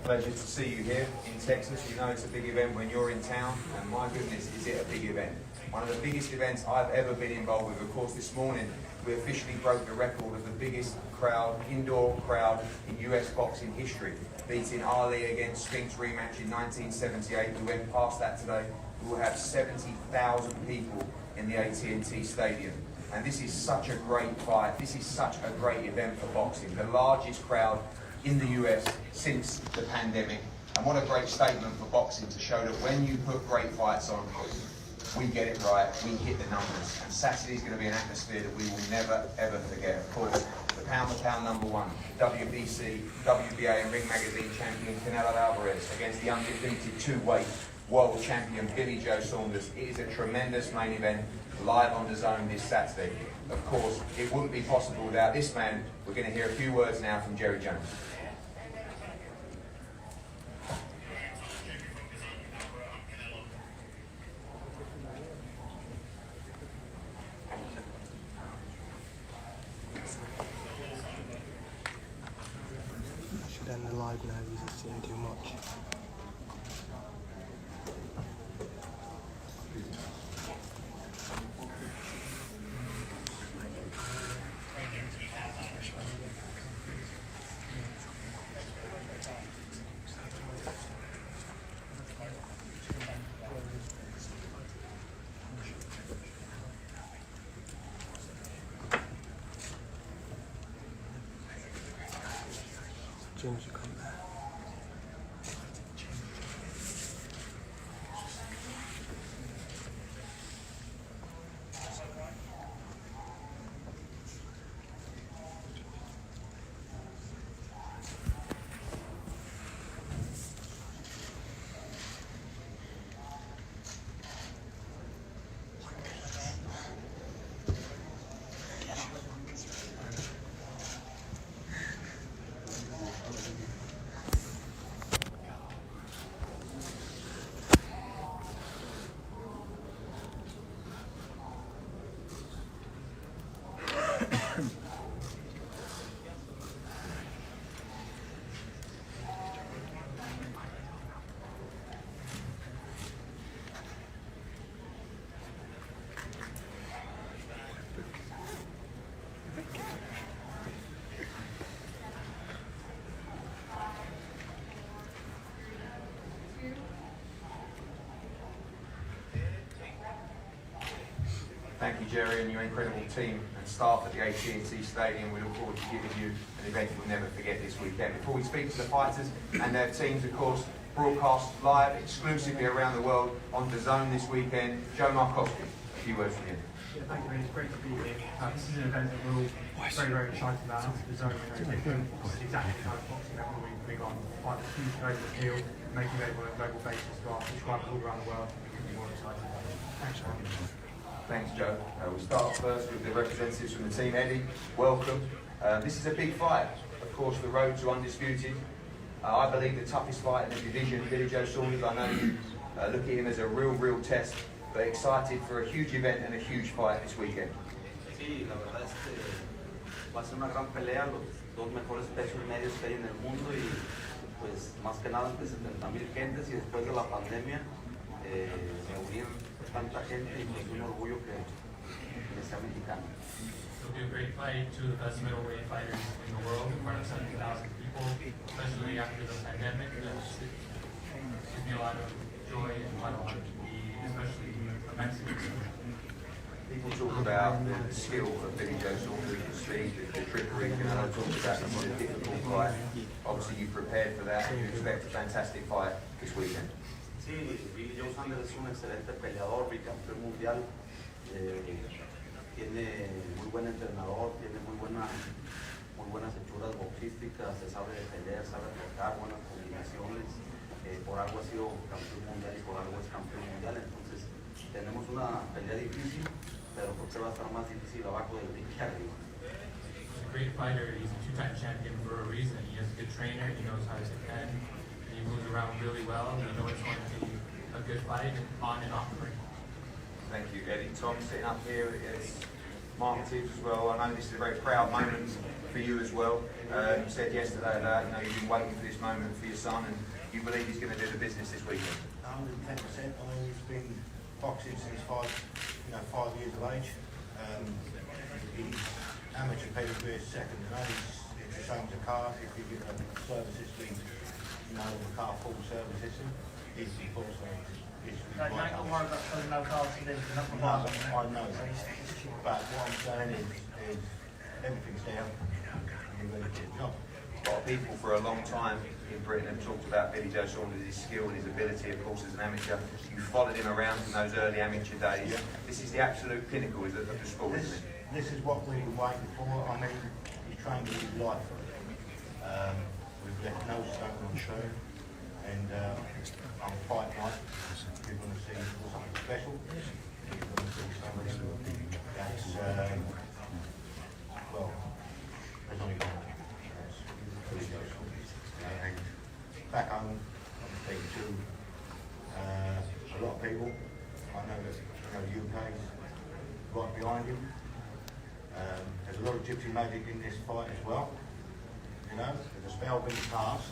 Pleasure to see you here in Texas. You know it's a big event when you're in town, and my goodness, is it a big event. One of the biggest events I've ever been involved with. Of course, this morning we officially broke the record of the biggest crowd, indoor crowd in US boxing history, beating Ali against Spinks rematch in 1978. We went past that today. We will have 70,000 people in the AT&T Stadium. And this is such a great fight. This is such a great event for boxing. The largest crowd in the US since the pandemic. And what a great statement for boxing to show that when you put great fights on, we get it right, we hit the numbers. And Saturday's going to be an atmosphere that we will never, ever forget. Of course, the pound-for-pound number one, WBC, WBA and Ring Magazine champion Canelo Alvarez against the undefeated two-weight world champion Billy Joe Saunders. It is a tremendous main event, live on the Zone this Saturday. Of course, it wouldn't be possible without this man. We're going to hear a few words now from Jerry Jones. Should end the live now, he's seeing too much. James, you come there. Thank you, Jerry, and your incredible team and staff at the AT&T Stadium. We look forward to giving you an event you'll never forget this weekend. Before we speak to the fighters and their teams, of course, broadcast live exclusively around the world on the Zone this weekend. Joe Markowski, a few words from you. Yeah, thank you, it's great to be here. This is an event that we're all very, very excited about. The Zone is very different. It's exactly the kind of boxing that we're big on. Fight a huge global appeal, making it on a global basis to our subscribers all around the world. We couldn't be more excited. Thanks, John. Thanks, Joe. We'll start first with the representatives from the team. Eddie, welcome. This is a big fight. Of course, the road to undisputed. I believe the toughest fight in the division. Billy Joe Saunders, I know you look at him as a real test, but excited for a huge event and a huge fight this weekend. Sí, la verdad es que va a ser una gran pelea, los dos mejores pesos medios que hay en el mundo y pues más que nada ante 70,000 gentes y después de la pandemia reunir tanta gente y pues un orgullo que sea mexicano. It'll be a great fight, two of the best middleweight fighters in the world in front of 70,000 people, especially after the pandemic. It gives me a lot of joy and a lot of honor to be, especially a Mexican. People talk about the skill of Billy Joe Saunders, the speed, the trickery. Canelo talks about this is a difficult fight. Obviously, you prepared for that and you expect a fantastic fight this weekend. Sí, Billy Joe Saunders es un excelente peleador, bicampeón mundial, tiene muy buen entrenador, tiene muy buenas hechuras boxísticas, se sabe defender, sabe atacar, buenas combinaciones, por algo ha sido campeón mundial y por algo es campeón mundial, entonces tenemos una pelea difícil, pero creo que va a estar más difícil abajo del ring que arriba. He's a great fighter, he's a two-time champion for a reason. He has a good trainer, he knows how to defend. He moves around really well. We know it's going to be a good fight on and off the ring. Thank you, Eddie. Tom, sitting up here, marketed as well. I know this is a very proud moment for you as well. You said yesterday that you've been waiting for this moment for your son, and you believe he's going to do the business this weekend. 110%. I mean, he's been boxing since 5 years of age. His amateur pedigree is second to none. It's the same as a car. If you get a service history, a car full service history, he's full service. Don't worry about putting no cars in there. I know that. But what I'm saying is everything's down. You're ready for the job. A lot of people for a long time in Britain have talked about Billy Joe Saunders, his skill and his ability, of course, as an amateur. You followed him around in those early amateur days. Yeah. This is the absolute pinnacle of the sport, isn't it? This is what we've been waiting for. I mean, he's trained his life for it. We've left no stone unturned, and I'm quite right. You're going to see something special. You're going to see something that's, well, there's only one. Back home, I'm speaking to a lot of people. I know that the UK's right behind him. There's a lot of gypsy magic in this fight as well. There's a spell being cast.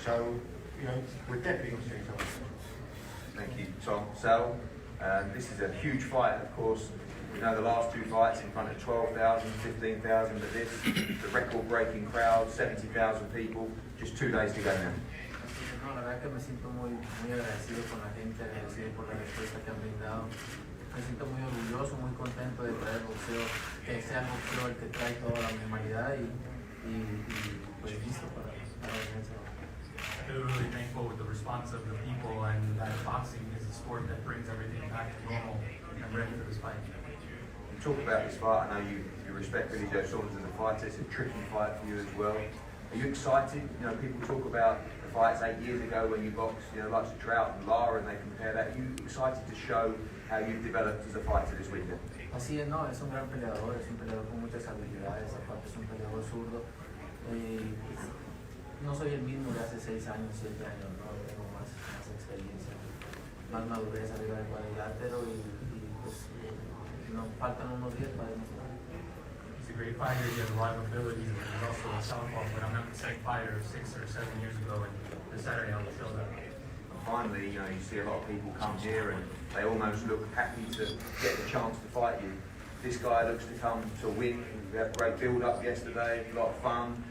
So, we're definitely going to see something. Thank you, Tom. Sal, this is a huge fight, of course. We know the last two fights in front of 12,000, 15,000, but this, the record-breaking crowd, 70,000 people, just 2 days to go now. No, la verdad que me siento muy agradecido con la gente, agradecido por la respuesta que han brindado. Me siento muy orgulloso, muy contento de traer boxeo, que sea el boxeo el que trae toda la normalidad y pues listo para la venganza. I feel really thankful with the response of the people, and that boxing is a sport that brings everything back to normal, and I'm ready for this fight. You talk about this fight, I know you respect Billy Joe Saunders as a fighter, it's a tricky fight for you as well. Are you excited? People talk about the fights 8 years ago when you boxed, like Trout and Lara, and they compare that. Are you excited to show how you've developed as a fighter this weekend? Así es, no, es un gran peleador, es un peleador con muchas habilidades, aparte es un peleador zurdo. No soy el mismo de hace 6 años, 7 años, no tengo más experiencia, más madurez arriba del cuadrilátero y pues nos faltan unos días para demostrar. He's a great fighter, he has a lot of abilities, and he's also a southpaw, but I'm not the same fighter 6 or 7 years ago, and this Saturday I'll show that. Finally, you see a lot of people come here and they almost look happy to get the chance to fight you. This guy looks to come to win. We had a great build-up yesterday, a lot of fun.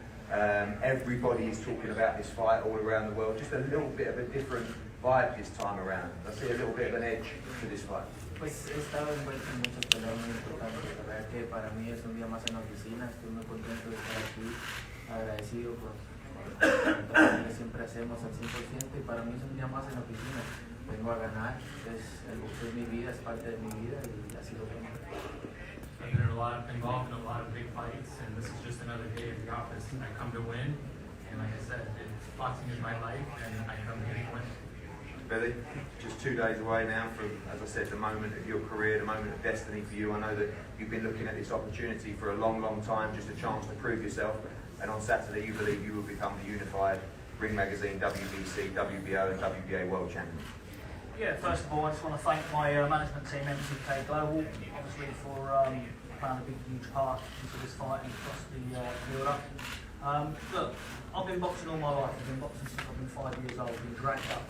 Everybody is talking about this fight all around the world. Just a little bit of a different vibe this time around. I see a little bit of an edge to this fight. Pues he estado envuelto en muchas peleas muy importantes. La verdad que para mí es un día más en la oficina. Estoy muy contento de estar aquí, agradecido por todo lo que siempre hacemos al 100%, y para mí es un día más en la oficina. Vengo a ganar, el boxeo es mi vida, es parte de mi vida y así lo tomo. I've been involved in a lot of big fights, and this is just another day at the office. I come to win, and like I said, boxing is my life, and I come here to win. Billy, just 2 days away now from, as I said, the moment of your career, the moment of destiny for you. I know that you've been looking at this opportunity for a long, long time, just a chance to prove yourself. And on Saturday, you believe you will become the unified Ring Magazine, WBC, WBO, and WBA world champion. Yeah, first of all, I just want to thank my management team, MTK Global, obviously for playing a big, huge part into this fight and across the build-up. Look, I've been boxing all my life. I've been boxing since I've been 5 years old. I've been dragged up,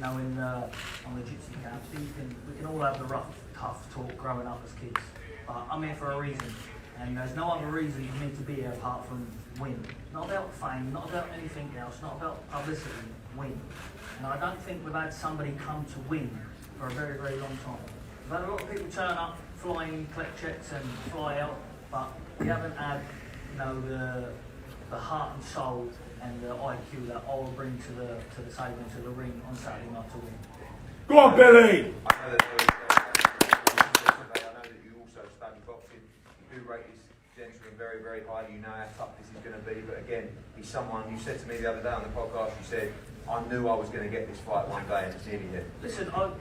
on the gypsy camps. We can all have the rough, tough talk growing up as kids, but I'm here for a reason, and there's no other reason for me to be here apart from win. Not about fame, not about anything else, not about publicity. Win. And I don't think we've had somebody come to win for a very, very long time. We've had a lot of people turn up, fly in, collect checks and fly out, but we haven't had, the heart and soul and the IQ that I will bring to the table, to the ring on Saturday night to win. Go on, Billy! I know that you also study boxing. You do rate this gentleman very, very highly. You know how tough this is going to be, but again, he's someone, you said to me the other day on the podcast, you said, I knew I was going to get this fight one day, and it's nearly here. Listen, I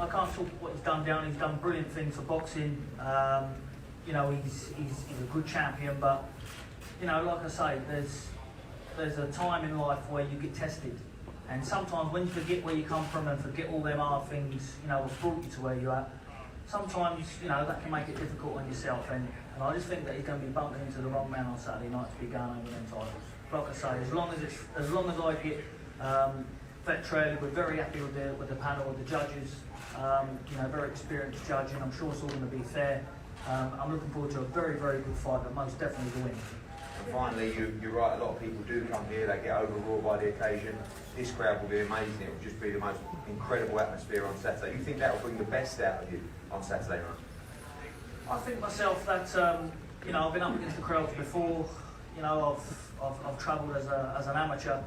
can't talk what he's done down. He's done brilliant things for boxing. He's a good champion, but like I say, there's a time in life where you get tested, and sometimes when you forget where you come from and forget all them hard things, what's brought you to where you're at, sometimes, you know, that can make it difficult on yourself, and I just think that he's going to be bumping into the wrong man on Saturday night to be going over them titles. Like I say, as long as I get vet trailer, we're very happy with the panel, with the judges. You know, very experienced judging. I'm sure it's all going to be fair. I'm looking forward to a very, very good fight, but most definitely the win. And finally, you're right, a lot of people do come here, they get overawed by the occasion. This crowd will be amazing, it will just be the most incredible atmosphere on Saturday. You think that will bring the best out of you on Saturday night? I think myself that, you know, I've been up against the crowds before. You know, I've travelled as an amateur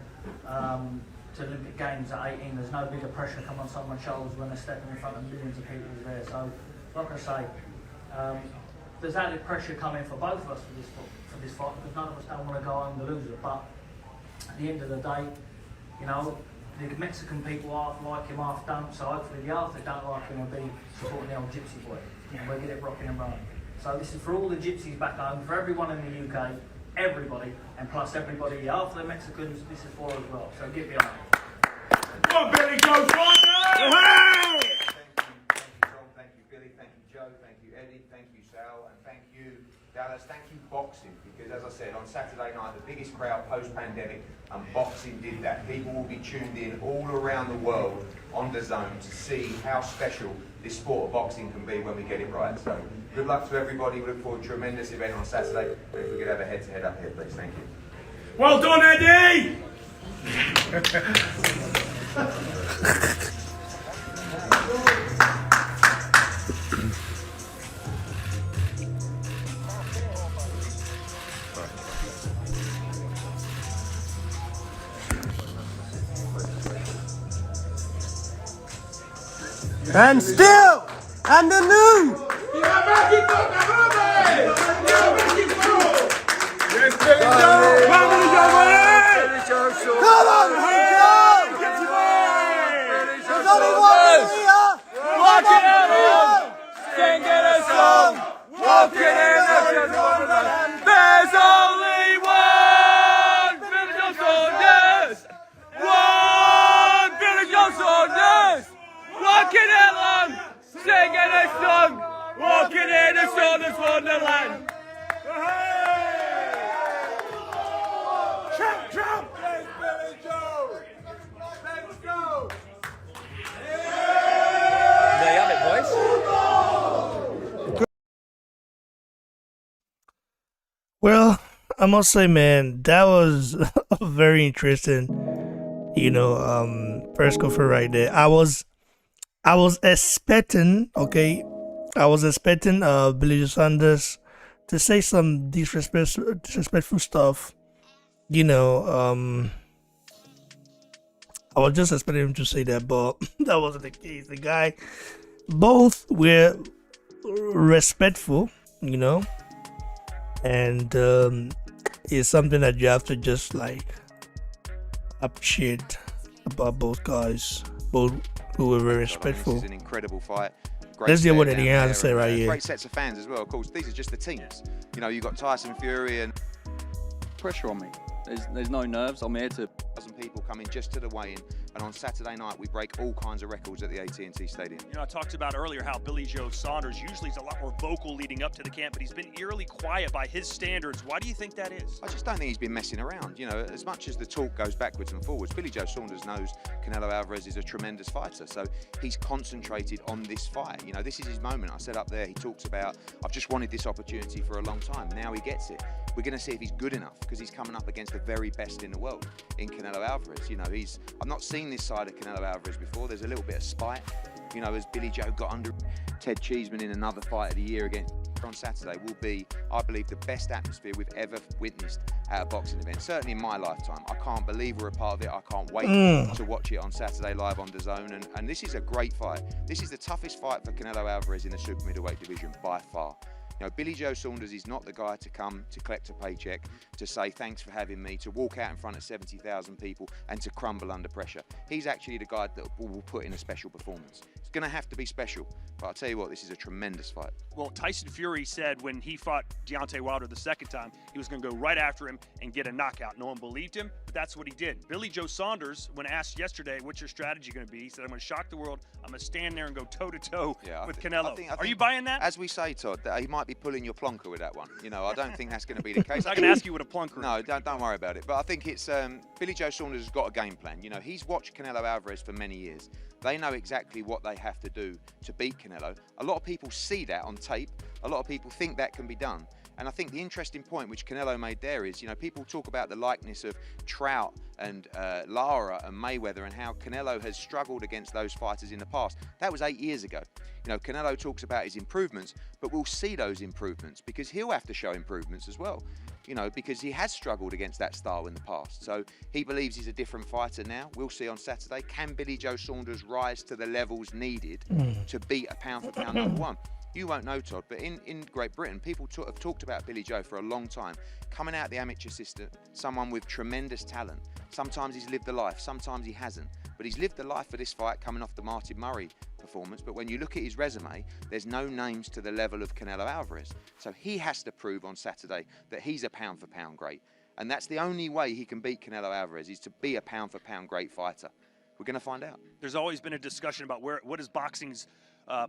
to Olympic Games at 18. There's no bigger pressure come on someone's shoulders when they're stepping in front of millions of people there. So, like I say, there's added pressure coming for both of us for this fight, because none of us don't want to go home the loser. But at the end of the day, you know, the Mexican people half like him, half don't. So hopefully the half that don't like him will be supporting the old Gypsy boy. You know, we'll get it rocking and rolling. So this is for all the Gypsies back home, for everyone in the UK, everybody, and plus everybody after the Mexicans. This is for as well. So get behind it. Come on, Billy Joe Saunders! Thank you, Tom. Thank you, Billy. Thank you, Joe. Thank you, Eddie. Thank you, Sal. And thank you, Dallas. Thank you, boxing. Because as I said, on Saturday night, the biggest crowd post-pandemic, and boxing did that. People will be tuned in all around the world on the zone to see how special this sport of boxing can be when we get it right. So good luck to everybody. We look forward to a tremendous event on Saturday. But if we could have a head-to-head up here, please. Thank you. Well done, Eddie! And still, and the new. Come on, Joe! There's only one here. Walking out, singing a song, walking in the wonderland. There's only one Billy Joe Saunders. One Billy Joe Saunders. Walking along, singing a song, walking in the Saunders wonderland. Trump, Trump! Yes, Billy Joe! Let's go! There you have it, boys. Well, I must say, man, that was very interesting. You know, press conference right there. I was expecting, okay, Billy Joe Saunders to say some disrespectful stuff. You know, I was just expecting him to say that, but that wasn't the case. The guy, both were respectful, you know, and it's something that you have to just like appreciate about both guys, both who were very respectful. This is an incredible fight. Let's hear what Eddie has to say right here. Great sets of fans as well. Of course, these are just the teams. You know, you've got Tyson Fury and pressure on me. There's no nerves. I'm here to. 1,000 people coming just to the weigh-in, and on Saturday night we break all kinds of records at the AT&T Stadium. You know, I talked about earlier how Billy Joe Saunders usually is a lot more vocal leading up to the camp, but he's been eerily quiet by his standards. Why do you think that is? I just don't think he's been messing around. You know, as much as the talk goes backwards and forwards, Billy Joe Saunders knows Canelo Alvarez is a tremendous fighter, so he's concentrated on this fight. You know, this is his moment. I said up there, he talks about, I've just wanted this opportunity for a long time. Now he gets it. We're going to see if he's good enough, because he's coming up against the very best in the world in Canelo Alvarez. You know, I've not seen this side of Canelo Alvarez before. There's a little bit of spite, you know, as Billy Joe got under Ted Cheeseman in another fight of the year against on Saturday will be, I believe, the best atmosphere we've ever witnessed at a boxing event. Certainly in my lifetime. I can't believe we're a part of it. I can't wait to watch it on Saturday live on DAZN. And this is a great fight. This is the toughest fight for Canelo Alvarez in the super middleweight division by far. You know, Billy Joe Saunders is not the guy to come to collect a paycheck, to say thanks for having me, to walk out in front of 70,000 people and to crumble under pressure. He's actually the guy that will put in a special performance. It's going to have to be special, but I'll tell you what, this is a tremendous fight. Well, Tyson Fury said when he fought Deontay Wilder the second time, he was going to go right after him and get a knockout. No one believed him, but that's what he did. Billy Joe Saunders, when asked yesterday, what's your strategy going to be? He said, I'm going to shock the world. I'm going to stand there and go toe-to-toe with Canelo. Are you buying that? As we say, Todd, that he might be pulling your plonker with that one. You know, I don't think that's going to be the case. I can ask you what a plonker is. No, don't worry about it. But I think it's Billy Joe Saunders has got a game plan. You know, he's watched Canelo Alvarez for many years. They know exactly what they have to do to beat Canelo. A lot of people see that on tape. A lot of people think that can be done. And I think the interesting point which Canelo made there is, you know, people talk about the likeness of Trout and Lara and Mayweather and how Canelo has struggled against those fighters in the past. That was 8 years ago. You know, Canelo talks about his improvements, but we'll see those improvements because he'll have to show improvements as well. You know, because he has struggled against that style in the past. So he believes he's a different fighter now. We'll see on Saturday. Can Billy Joe Saunders rise to the levels needed to beat a pound-for-pound number one? You won't know, Todd, but in Great Britain, people have talked about Billy Joe for a long time. Coming out the amateur system, someone with tremendous talent. Sometimes he's lived a life, sometimes he hasn't. But he's lived the life for this fight coming off the Martin Murray performance. But when you look at his resume, there's no names to the level of Canelo Alvarez. So he has to prove on Saturday that he's a pound-for-pound great. And that's the only way he can beat Canelo Alvarez, is to be a pound-for-pound great fighter. We're going to find out. There's always been a discussion about what is boxing's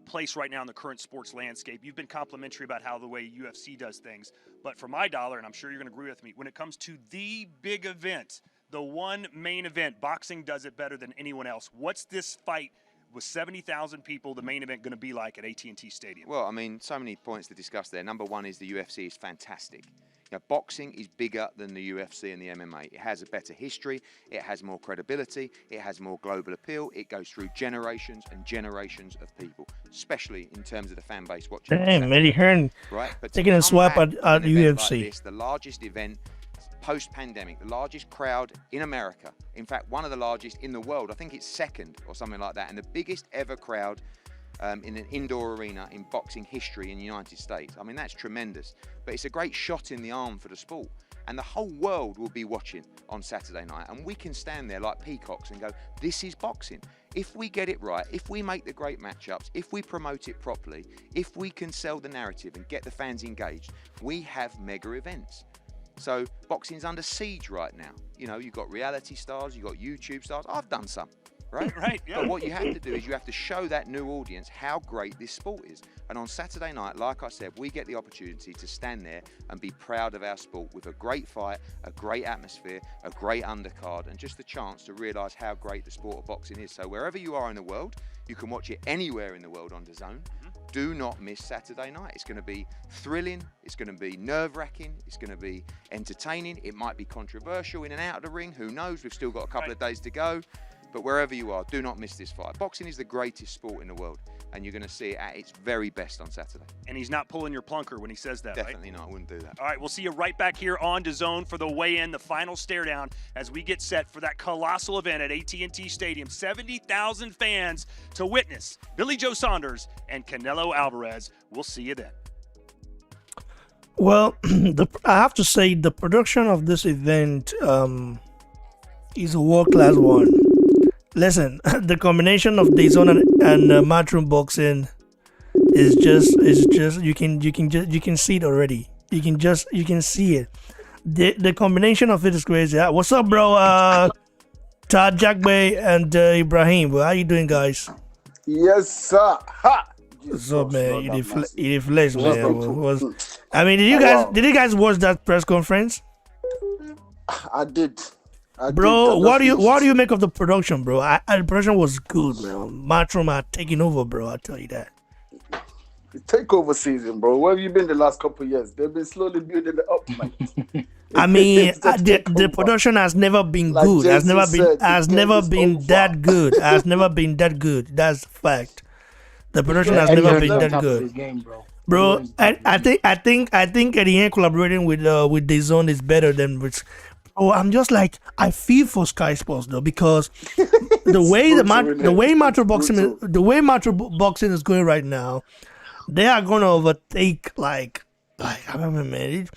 place right now in the current sports landscape. You've been complimentary about how the way UFC does things, but for my dollar, and I'm sure you're going to agree with me, when it comes to the big event, the one main event, boxing does it better than anyone else. What's this fight with 70,000 people, the main event, going to be like at AT&T Stadium? Well, I mean, so many points to discuss there. Number one is the UFC is fantastic. You know, boxing is bigger than the UFC and the MMA. It has a better history, it has more credibility, it has more global appeal, it goes through generations and generations of people, especially in terms of the fan base watching. Damn, Eddie Hearn right? But taking a swipe at UFC. Like this, the largest event post-pandemic, the largest crowd in America, in fact, one of the largest in the world. I think it's second or something like that, and the biggest ever crowd in an indoor arena in boxing history in the United States. I mean, that's tremendous, but it's a great shot in the arm for the sport. And the whole world will be watching on Saturday night, and we can stand there like peacocks and go, this is boxing. If we get it right, if we make the great matchups, if we promote it properly, if we can sell the narrative and get the fans engaged, we have mega events. So boxing's under siege right now. You know, you've got reality stars, you've got YouTube stars. I've done some. Right? Right, yeah. But what you have to do is you have to show that new audience how great this sport is. And on Saturday night, like I said, we get the opportunity to stand there and be proud of our sport with a great fight, a great atmosphere, a great undercard, and just the chance to realise how great the sport of boxing is. So wherever you are in the world, you can watch it anywhere in the world on DAZN. Do not miss Saturday night. It's going to be thrilling, it's going to be nerve-wracking, it's going to be entertaining, it might be controversial in and out of the ring, who knows, we've still got a couple of days to go. But wherever you are, do not miss this fight. Boxing is the greatest sport in the world, and you're going to see it at its very best on Saturday. And he's not pulling your plunker when he says that, Definitely right? not. I wouldn't do that. All right, we'll see you right back here on DAZN for the weigh-in, the final stare-down, as we get set for that colossal event at AT&T Stadium. 70,000 fans to witness Billy Joe Saunders and Canelo Alvarez. We'll see you then. Well, I have to say the production of this event is a world-class one. Listen, the combination of DAZN and Matchroom Boxing is just you can see it already. You can see it. The combination of it is crazy. What's up, bro? Todd, Jackbay, and Ibrahim. How you doing, guys? Yes, sir. Ha! What's up, man? You did flex, man. I mean, did you guys watch that press conference? I did. Bro, what do you make of the production, bro? The production was good, man. Matchroom are taking over, bro. I'll tell you that. The takeover season, bro. Where have you been the last couple of years? They've been slowly building it up, man. I mean, the production has never been like good. Has never been that good. Has never been that good. That's a fact. The production has never been that good. Bro, I think Eddie collaborating with DAZN is better than with. Oh, I'm just like, I feel for Sky Sports though, because the way Matchroom Boxing is going right now, they are gonna overtake like I remember, man.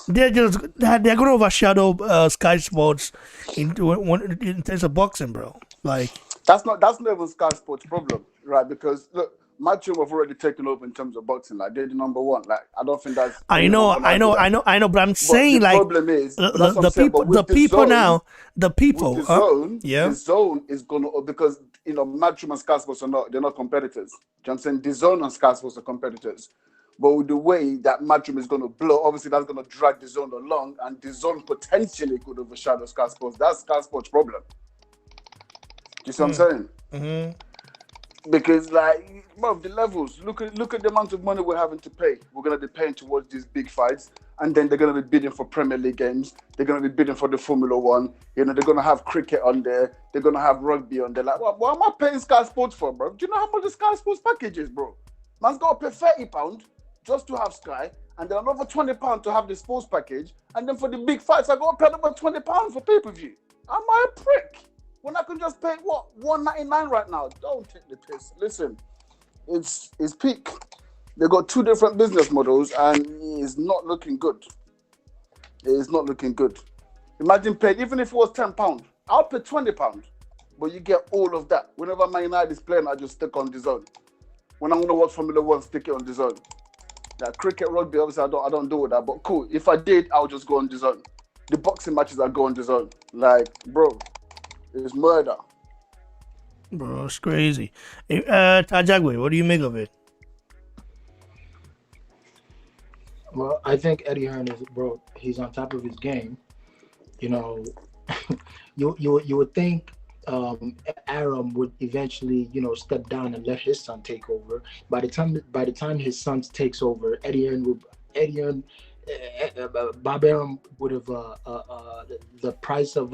They're gonna overshadow Sky Sports in terms of boxing, bro. Like That's not even Sky Sports' problem, right? Because look, Matchroom have already taken over in terms of boxing. Like they're the number one. Like I don't think that's. I know, but I'm But saying the like problem is that's what I'm saying. But the people now, the people, with the yeah. zone is gonna because Matchroom and Sky Sports they're not competitors. Do you know what I'm saying? The zone and Sky Sports are competitors. But with the way that Matchroom is going to blow, obviously that's going to drag the zone along, and the zone potentially could overshadow Sky Sports. That's Sky Sports' problem. Do you see what I'm saying? Mm-hmm. Because, like, bro, the levels. Look at the amount of money we're having to pay. We're going to be paying towards these big fights, and then they're going to be bidding for Premier League games. They're going to be bidding for the Formula One. They're going to have cricket on there. They're going to have rugby on there. Like, what am I paying Sky Sports for, bro? Do you know how much the Sky Sports package is, bro? Man's got to pay £30 just to have Sky, and then another £20 to have the sports package, and then for the big fights, I got to pay another £20 for pay-per-view. Am I a prick? When I can just pay $1.99 right now? Don't take the piss. Listen, it's peak. They got two different business models, and it's not looking good. It is not looking good. Imagine paying, even if it was £10, I'll pay £20, but you get all of that. Whenever Man United is playing, I just stick on the zone. When I'm gonna watch Formula One, stick it on the zone. Like cricket, rugby, obviously I don't do with that, but cool. If I did, I'll just go on the zone. The boxing matches, I go on the zone. Like, bro, it's murder. Bro, it's crazy. Hey, Tajagwe, what do you make of it? Well, I think Eddie Hearn is, bro, he's on top of his game. You know, you would think Aram would eventually, step down and let his son take over. By the time his son takes over, Bob Arum would have the price of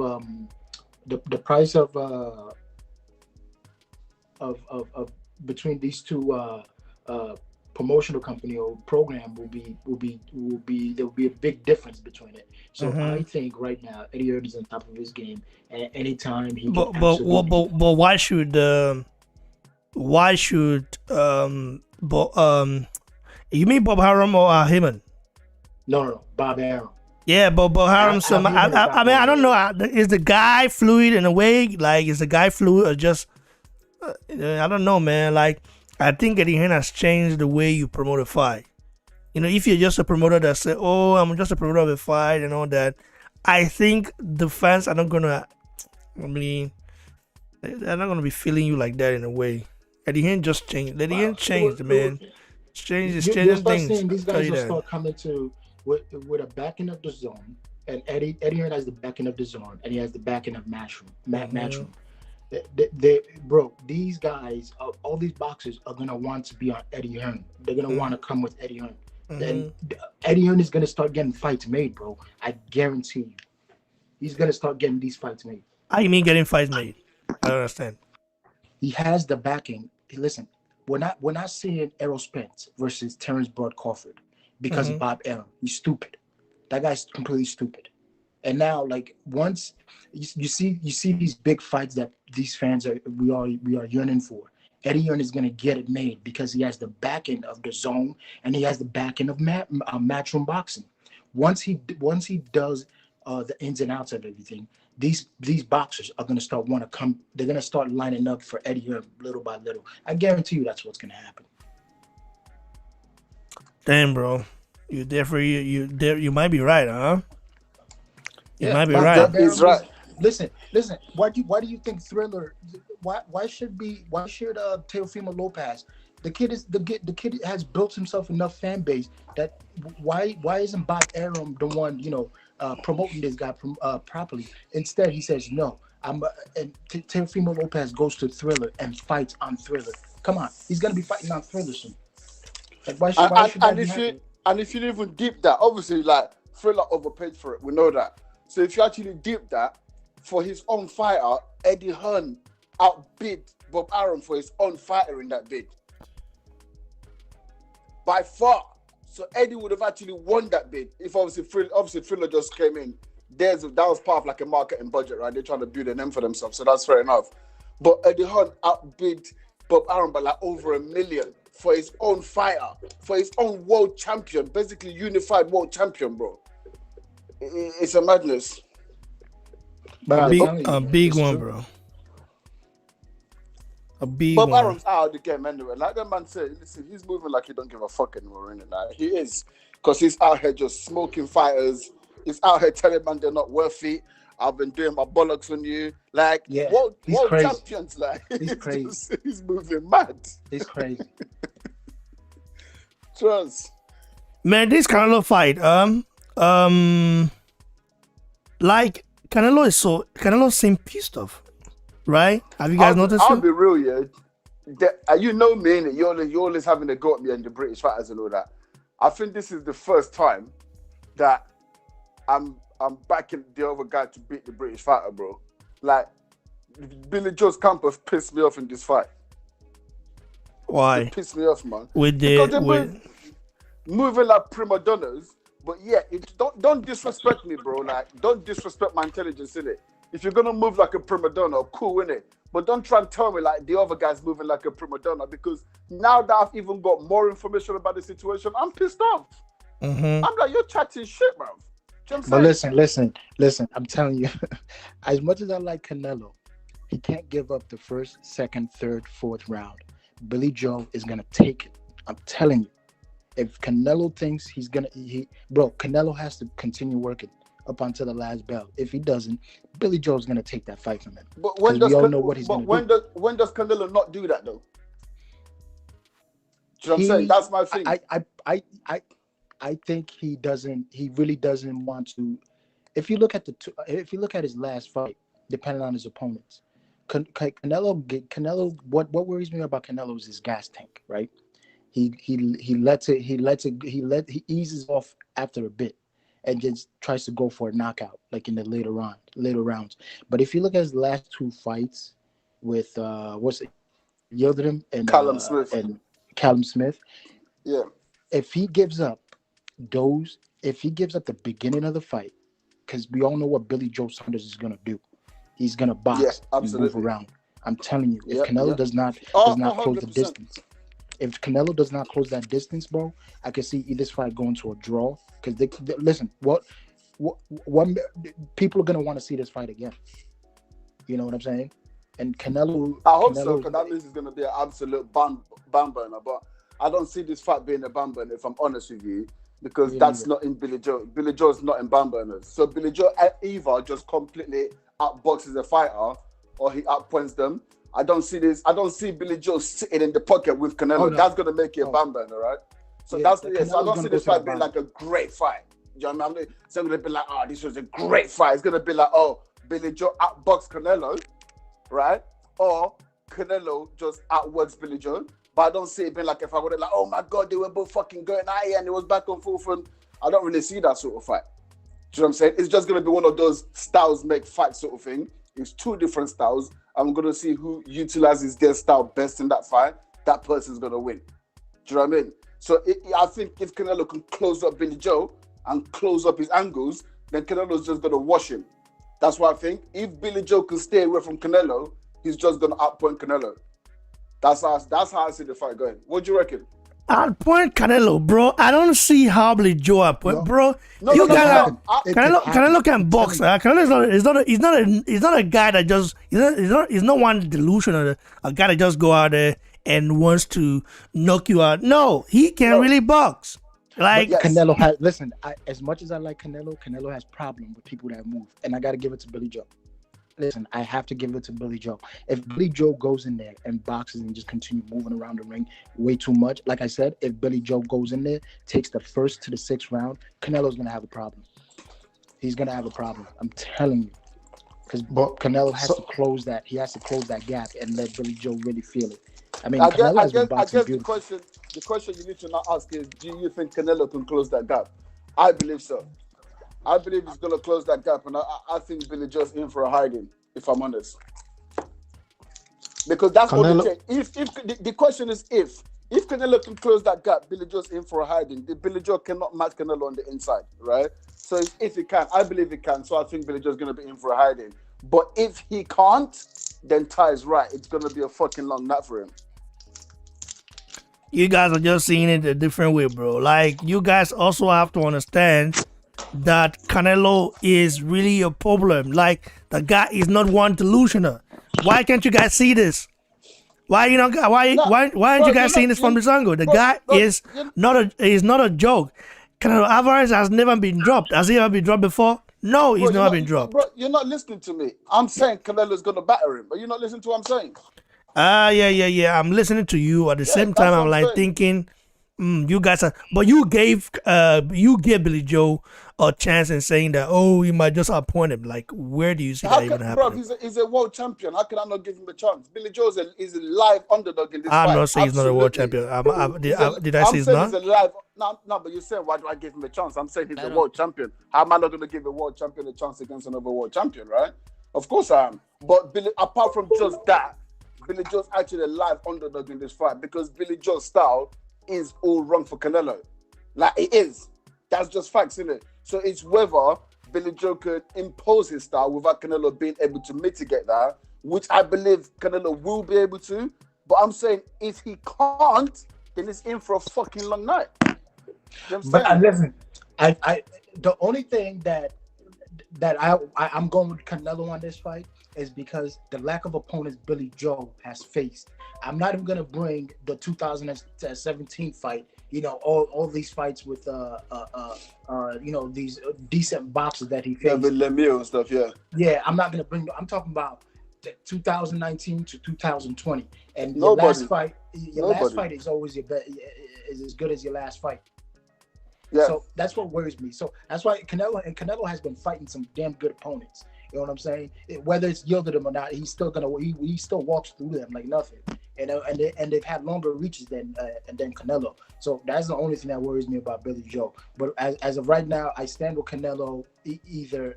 between these two promotional company or program will be there will be a big difference between it. So I think right now Eddie Hearn is on top of his game, and anytime he but why should you mean Bob Arum or Heyman? No, Bob Arum. Yeah, but Bob Arum. I mean, I don't know. Is the guy fluid in a way? Like, is the guy fluid or just? I don't know, man. Like, I think Eddie Hearn has changed the way you promote a fight. If you're just a promoter that say, "Oh, I'm just a promoter of a fight," and all that, I think the fans are not gonna. I mean, they're not gonna be feeling you like that in a way. Eddie Hearn just changed. Eddie Hearn changed, man. It's changing things. These guys will start coming to with a backing of the zone, and Eddie Hearn has the backing of the zone, and he has the backing of Matchroom. Bro, these guys, all these boxers are gonna want to be on Eddie Hearn. They're gonna want to come with Eddie Hearn. Then Eddie Hearn is gonna start getting fights made, bro. I guarantee you, he's gonna start getting these fights made. I mean, getting fights made. I don't understand. He has the backing. Listen, we're not seeing Errol Spence versus Terrence Bud Crawford because of Bob Arum. He's stupid. That guy's completely stupid. And now, like, once you see these big fights that these fans we are yearning for, Eddie Hearn is gonna get it made because he has the backing of the zone and he has the backing of Matchroom Boxing. Once he does the ins and outs of everything, these boxers are gonna start come. They're gonna start lining up for Eddie Hearn little by little. I guarantee you that's what's gonna happen. Damn, bro, you might be right, huh? You might be Bob right. He's right. Listen. Why do you think Thriller? Why should Teofimo Lopez? The kid has built himself enough fan base that why isn't Bob Arum the one promoting this guy properly? Instead, he says no. And Teofimo Lopez goes to Thriller and fights on Thriller. Come on, he's gonna be fighting on Thriller soon. Like why should that be happening? And if you even deep that, obviously, like Thriller overpaid for it. We know that. So if you actually deep that, for his own fighter, Eddie Hearn outbid Bob Arum for his own fighter in that bid. By far. So Eddie would have actually won that bid if obviously Thriller just came in. That was part of like a marketing budget, right? They're trying to build a name for themselves, so that's fair enough. But Eddie Hearn outbid Bob Arum by like over $1 million for his own fighter, for his own world champion, basically unified world champion, bro. It's a madness. But A big one, bro. A big Bob one. Arum's out of the game anyway. Like that man said, listen, he's moving like he don't give a fuck anymore, innit? Like, he is. Because he's out here just smoking fighters. He's out here telling man they're not worth it. I've been doing my bollocks on you. Like, Yeah, world crazy. champions, like. He's crazy. He's moving mad. He's crazy. Trust. Man, this Canelo fight, like Canelo seemed pissed off, right? Have you guys noticed? I'll be real, yeah. You know me, innit? You're always having a go at me and the British fighters and all that. I think this is the first time that I'm backing the other guy to beat the British fighter, bro. Like, Billy Joe's Campos pissed me off in this fight. Why? It pissed me off, man. Because they're moving like prima donnas, but yeah, don't disrespect me, bro. Like, don't disrespect my intelligence, innit? If you're gonna move like a prima donna, cool, innit? But don't try and tell me like the other guy's moving like a prima donna, because now that I've even got more information about the situation, I'm pissed off. Mm-hmm. I'm like, you're chatting shit, bro. But listen. I'm telling you, as much as I like Canelo, he can't give up the first, second, third, fourth round. Billy Joe is gonna take it. I'm telling you. If Canelo thinks Canelo has to continue working up until the last bell. If he doesn't, Billy Joe's gonna take that fight from him. But when does know what he's gonna do. When does Canelo not do that though? Do you know what I'm saying? That's my thing. I think he doesn't. He really doesn't want to. If you look at his last fight, depending on his opponents, Canelo. What worries me about Canelo is his gas tank, right? He eases off after a bit and just tries to go for a knockout, like in the later rounds. But if you look at his last two fights with Yildirim and Callum Smith, yeah. If he gives up the beginning of the fight, because we all know what Billy Joe Saunders is gonna do. He's gonna box and move around. I'm telling you, if Canelo does not close the distance. If Canelo does not close that distance, bro, I can see this fight going to a draw. Because listen, what people are gonna want to see this fight again. You know what I'm saying? And Canelo, I hope so, because that means it's gonna be an absolute bam burner. But I don't see this fight being a bam burner, if I'm honest with you, because that's not in Billy Joe. Billy Joe's not in bam burners. So Billy Joe either just completely outboxes a fighter or he outpoints them. I don't see Billy Joe sitting in the pocket with Canelo. Oh, no. That's gonna make it a bam burner, right? So so I don't see this fight being like a great fight. You know what I mean? It's not gonna be like, oh, this was a great fight. It's gonna be like, oh, Billy Joe outboxed Canelo, right? Or Canelo just outworks Billy Joe. But I don't see it being like, if I would have like, oh my God, they were both fucking going at it and it was back and forth, and I don't really see that sort of fight. Do you know what I'm saying? It's just gonna be one of those styles make fight sort of thing. It's two different styles. I'm gonna see who utilizes their style best in that fight. That person's gonna win. Do you know what I mean? So I think if Canelo can close up Billy Joe and close up his angles, then Canelo's just gonna wash him. That's what I think. If Billy Joe can stay away from Canelo, he's just gonna outpoint Canelo. That's how I see the fight going. What do you reckon? Outpoint Canelo, bro. I don't see how Billy Joe outpoint, bro. Canelo can box. Canelo is not a guy that just he's not one delusional, a guy that just go out there and wants to knock you out. No, he can really box. Like Canelo has. Listen, as much as I like Canelo has problem with people that move, and I got to give it to Billy Joe. Listen, I have to give it to Billy Joe. If Billy Joe goes in there and boxes and just continue moving around the ring way too much, like I said, if Billy Joe goes in there, takes the first to the sixth round, Canelo's gonna have a problem. He's gonna have a problem. I'm telling you, because Canelo has to close that. He has to close that gap and let Billy Joe really feel it. I mean, Canelo has been boxing beautiful. The question you need to now ask is, do you think Canelo can close that gap? I believe so. I believe he's going to close that gap, and I think Billy Joe's in for a hiding, if I'm honest. Because that's what it takes. If the question is if Canelo can close that gap, Billy Joe's in for a hiding. Billy Joe cannot match Canelo on the inside, right? So if he can, I believe he can. So I think Billy Joe's going to be in for a hiding. But if he can't, then Ty's right. It's going to be a fucking long night for him. You guys are just seeing it a different way, bro. Like, you guys also have to understand that Canelo is really a problem. Like, the guy is not one delusional. Why can't you guys see this? Why you know? Why aren't you guys seeing this from this angle? The guy is not a joke. Canelo Alvarez has never been dropped. Has he ever been dropped before? No, he's never been dropped. Bro, you're not listening to me. I'm saying Canelo's gonna batter him, but you're not listening to what I'm saying. Yeah. I'm listening to you. At the same time, I'm like thinking, you guys are. But you gave Billy Joe a chance in saying that, oh, you might just appoint him. Like, where do you see that even happening? Bro, he's a world champion. How can I not give him a chance? Billy Joe is a live underdog in this fight. I'm not saying he's not a world champion. Did I say he's not? He's a live. No, but you're saying, why do I give him a chance? I'm saying he's a world champion. How am I not going to give a world champion a chance against another world champion, right? Of course I am. But Billy, apart from just that, Billy Joe's actually a live underdog in this fight because Billy Joe's style is all wrong for Canelo. Like, it is. That's just facts, isn't it? So it's whether Billy Joe could impose his style without Canelo being able to mitigate that, which I believe Canelo will be able to. But I'm saying if he can't, then it's in for a fucking long night. You know what I'm saying? Listen, I the only thing that I'm going with Canelo on this fight is because the lack of opponents Billy Joe has faced. I'm not even gonna bring the 2017 fight. You know, all these fights with these decent boxers that he faced. Yeah, with Lemieux and stuff. Yeah. Yeah, I'm not gonna bring. I'm talking about 2019 to 2020, and your last fight is always your best. Is as good as your last fight. Yeah. So that's what worries me. So that's why Canelo has been fighting some damn good opponents. You know what I'm saying? Whether it's yielded him or not, he's still gonna he still walks through them like nothing. And they've had longer reaches than Canelo. So that's the only thing that worries me about Billy Joe. But as of right now, I stand with Canelo. Either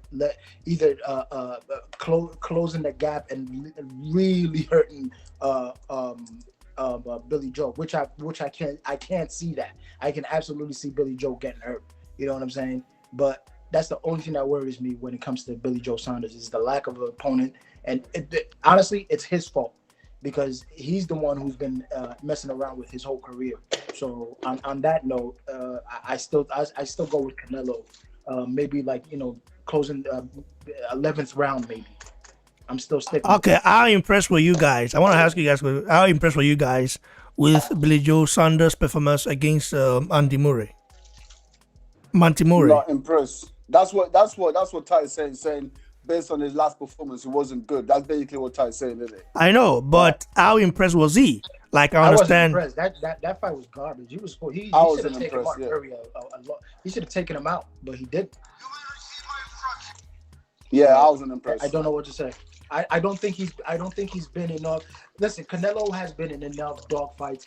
closing the gap and really hurting Billy Joe, which I can't see that. I can absolutely see Billy Joe getting hurt. You know what I'm saying? But that's the only thing that worries me when it comes to Billy Joe Saunders is the lack of an opponent. And honestly, it's his fault because he's the one who's been messing around with his whole career. So on that note, I still go with Canelo. Maybe closing 11th round maybe. I'm still sticking. Okay, how impressed were you guys? I want to ask you guys, how impressed were you guys with Billy Joe Saunders' performance against Monty Murray? Not impressed. That's what Ty is saying based on his last performance, he wasn't good. That's basically what Ty is saying, isn't it? I know, but how impressed was he? Like, I understand. Wasn't impressed. That fight was garbage. He should have taken Mark Murray he should have taken him out, but he didn't. Yeah, I wasn't impressed. I don't know what to say. I don't think he's been enough. Listen, Canelo has been in enough dogfights.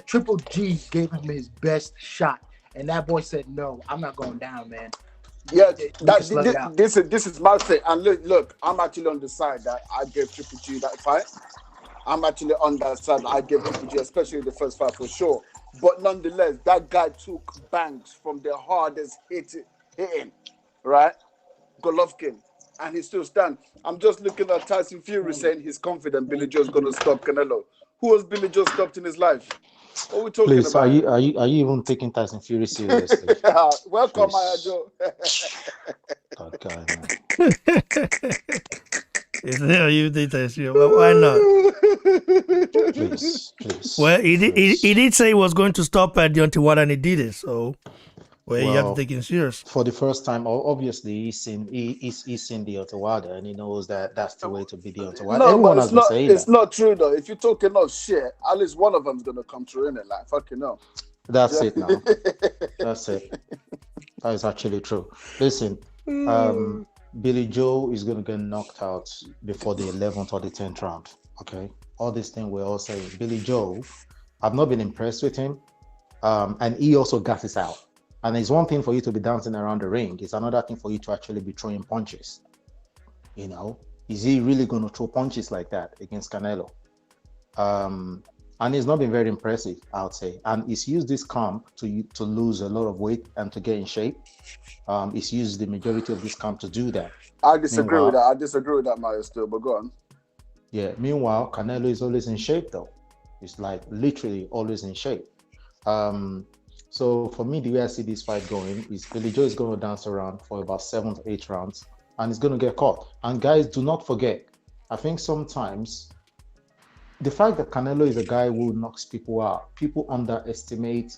Triple G gave him his best shot, and that boy said, "No, I'm not going down, man." Yeah, this is my thing. And look, I'm actually on the side that I gave Triple G that fight. I'm actually on that side. I gave Triple G, especially the first fight for sure. But nonetheless, that guy took bangs from the hardest hitting, right? Golovkin. And he still stands. I'm just looking at Tyson Fury saying he's confident Billy Joe's going to stop Canelo. Who has Billy Joe stopped in his life? What are we talking about? Are you even taking Tyson Fury seriously? Welcome, Maya Joe. God, man. You did this, well, why not? Please. Well, he did say he was going to stop at Deontay Wilder, and he did it. So. Well, you have to take it serious. For the first time, obviously, he's seen Deontay Wilder, and he knows that that's the way to be Deontay Wilder. No, everyone has been saying it's not true though. If you're talking of shit, at least one of them's gonna come through in it. Like fucking hell. That's it now. That's it. That is actually true. Listen, Billy Joe is gonna get knocked out before the 11th or the 10th round. Okay, all these things we're all saying. Billy Joe, I've not been impressed with him, and he also gasses out. And it's one thing for you to be dancing around the ring. It's another thing for you to actually be throwing punches. You know, is he really going to throw punches like that against Canelo? And he's not been very impressive, I would say. And he's used this camp to lose a lot of weight and to get in shape. He's used the majority of this camp to do that. I disagree with that, Mario, still, but go on. Yeah, meanwhile, Canelo is always in shape, though. He's like literally always in shape. So for me, the way I see this fight going is Billy Joe is going to dance around for about 7 to 8 rounds, and he's going to get caught. And guys, do not forget, I think sometimes the fact that Canelo is a guy who knocks people out, people underestimate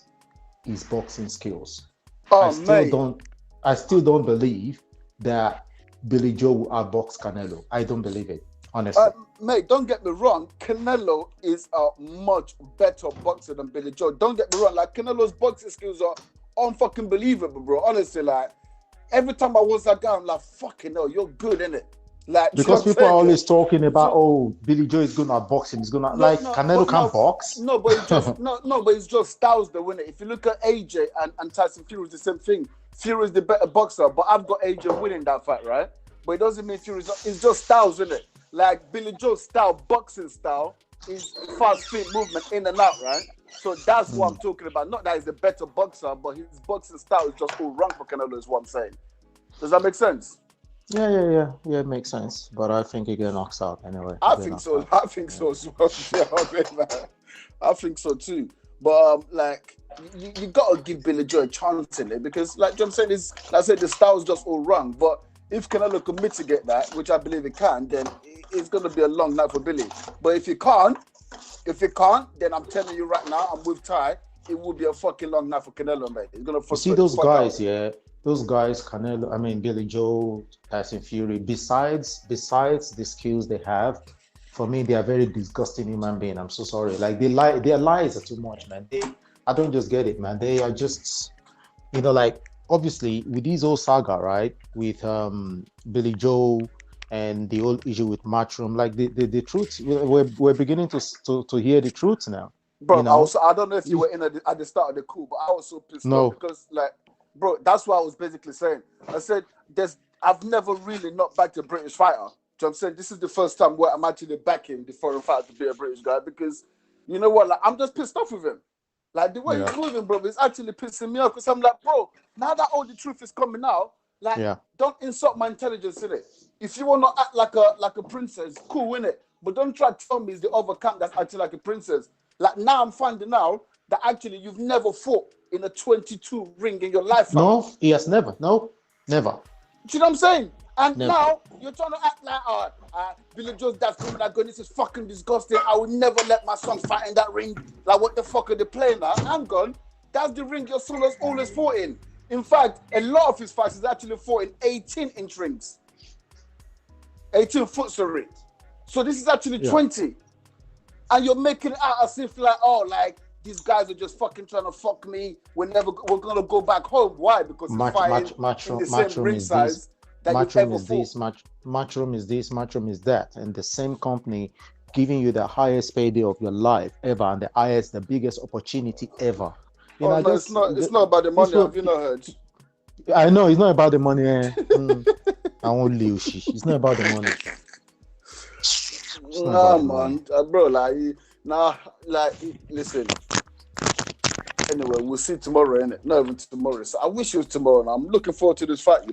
his boxing skills. I still don't believe that Billy Joe will outbox Canelo. I don't believe it, honestly. Mate, don't get me wrong. Canelo is a much better boxer than Billy Joe. Don't get me wrong. Like, Canelo's boxing skills are unfucking believable, bro. Honestly, like, every time I watch that guy, I'm like, fucking hell, you're good, innit? Like, because people are always talking about, Billy Joe is gonna box him. He's gonna Canelo can't box. No, but it's just but it's just styles, though, innit? If you look at AJ and Tyson Fury, it's the same thing. Fury is the better boxer, but I've got AJ winning that fight, right? But it doesn't mean Fury's not. It's just styles, innit? Like, Billy Joe's style, boxing style, is fast feet movement in and out, right? So that's what I'm talking about. Not that he's a better boxer, but his boxing style is just all wrong for Canelo, is what I'm saying. Does that make sense? Yeah, it makes sense. But I think he gets knocked out anyway. I think so as well. I think so too. But like, you gotta give Billy Joe a chance in it, because, like John said, I said the style's just all wrong. But if Canelo can mitigate that, which I believe it can, then it's gonna be a long night for Billy. But if he can't, then I'm telling you right now, I'm with Ty. It will be a fucking long night for Canelo, mate. It's gonna see those guys, those guys, Canelo, Billy Joe, Tyson Fury, besides the skills they have, for me, they are very disgusting human beings. I'm so sorry. Like, their lies are too much, man. I don't just get it, man. They are just, like, obviously, with this whole saga, right, with Billy Joe and the whole issue with Matchroom, like, the truth, we're beginning to hear the truth now. Bro, I don't know if you were in at the start of the call, but I was so pissed off because, like, bro, that's what I was basically saying. I said, I've never really not backed a British fighter. Do you know what I'm saying? This is the first time where I'm actually backing the foreign fighter to be a British guy, because, you know what, like, I'm just pissed off with him. Like, the way he's moving, bro, is actually pissing me off, because I'm like, bro, now that all the truth is coming out, like, don't insult my intelligence, innit? If you want to act like a princess, cool, innit? But don't try to tell me it's the other camp that's acting like a princess. Like, now I'm finding out that actually you've never fought in a 22 ring in your life. No, he has never. No, never. Do you know what I'm saying? And now you're trying to act like, Billy Joe's dad's coming like, this is fucking disgusting. I would never let my son fight in that ring. Like, what the fuck are they playing now? I'm gone. That's the ring your son has always fought in. In fact, a lot of his fights is actually fought in 18-inch rings. 18 foot, sorry. So this is actually 20. And you're making it out as if like, these guys are just fucking trying to fuck me. We're gonna go back home. Why? Because it's fighting in the same ring size that you ever fought. Matchroom is this, Matchroom is that, and the same company giving you the highest payday of your life ever, and the biggest opportunity ever. It's not about the money. Have you not heard? I know it's not about the money. I won't leave. It's not about the money. Nah, man, bro, listen. Anyway, we'll see tomorrow, innit? Not even tomorrow. So I wish it was tomorrow. I'm looking forward to this fight,